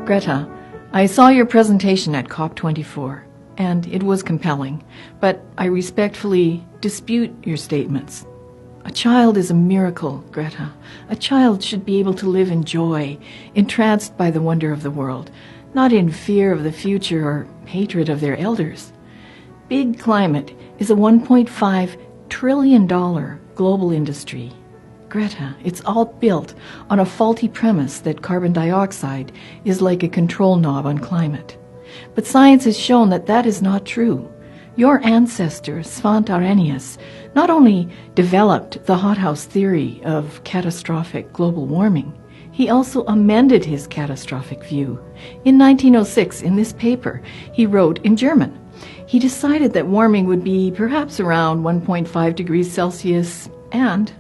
Greta, I saw your presentation at COP24, and it was compelling, but I respectfully dispute your statements. A child is a miracle, Greta. A child should be able to live in joy, entranced by the wonder of the world, not in fear of the future or hatred of their elders. Big climate is a $1.5 trillion global industry. Greta, it's all built on a faulty premise that carbon dioxide is like a control knob on climate. But science has shown that that is not true. Your ancestor, Svante Arrhenius, not only developed the hothouse theory of catastrophic global warming, he also amended his catastrophic view. In 1906, in this paper, he wrote in German. He decided that warming would be perhaps around 1.5 degrees Celsius and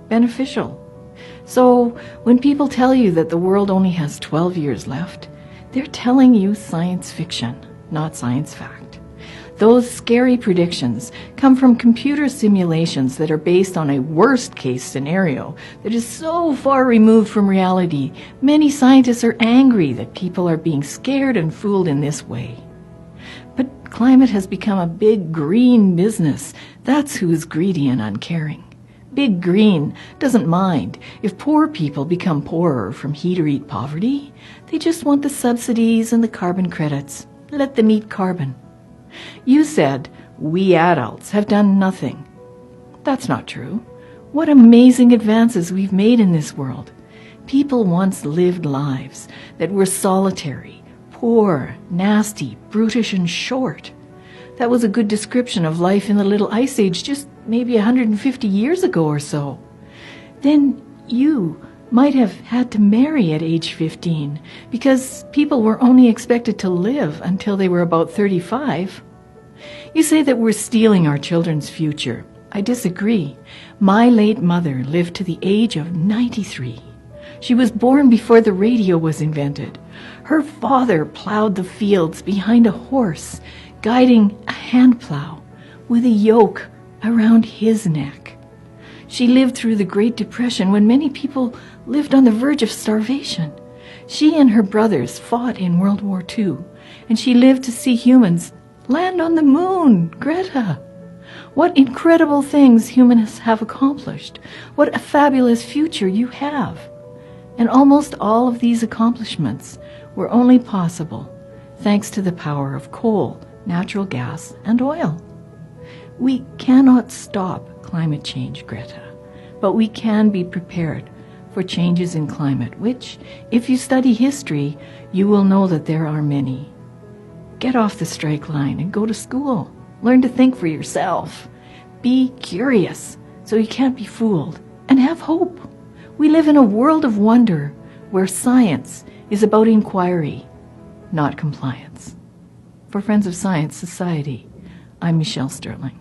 beneficial. So when people tell you that the world only has 12 years left, they're telling you science fiction, not science fact. Those scary predictions come from computer simulations that are based on a worst-case scenario that is so far removed from reality, many scientists are angry that people are being scared and fooled in this way. But climate has become a big green business. That's who is greedy and uncaring. Big Green doesn't mind if poor people become poorer from heat or eat poverty. They just want the subsidies and the carbon credits. Let them eat carbon. You said we adults have done nothing. That's not true. What amazing advances we've made in this world. People once lived lives that were solitary, poor, nasty, brutish, and short. That was a good description of life in the Little Ice Age just maybe 150 years ago or so. Then you might have had to marry at age 15 because people were only expected to live until they were about 35. You say that we're stealing our children's future. I disagree. My late mother lived to the age of 93. She was born before the radio was invented. Her father plowed the fields behind a horse, guiding a hand plow with a yoke around his neck. She lived through the Great Depression when many people lived on the verge of starvation. She and her brothers fought in World War II, and she lived to see humans land on the moon. Greta, what incredible things humans have accomplished. What a fabulous future you have. And almost all of these accomplishments were only possible thanks to the power of coal, natural gas, and oil. We cannot stop climate change, Greta, but we can be prepared for changes in climate, which, if you study history, you will know that there are many. Get off the strike line and go to school. Learn to think for yourself. Be curious so you can't be fooled, and have hope. We live in a world of wonder where science is about inquiry, not compliance. For Friends of Science Society, I'm Michelle Sterling.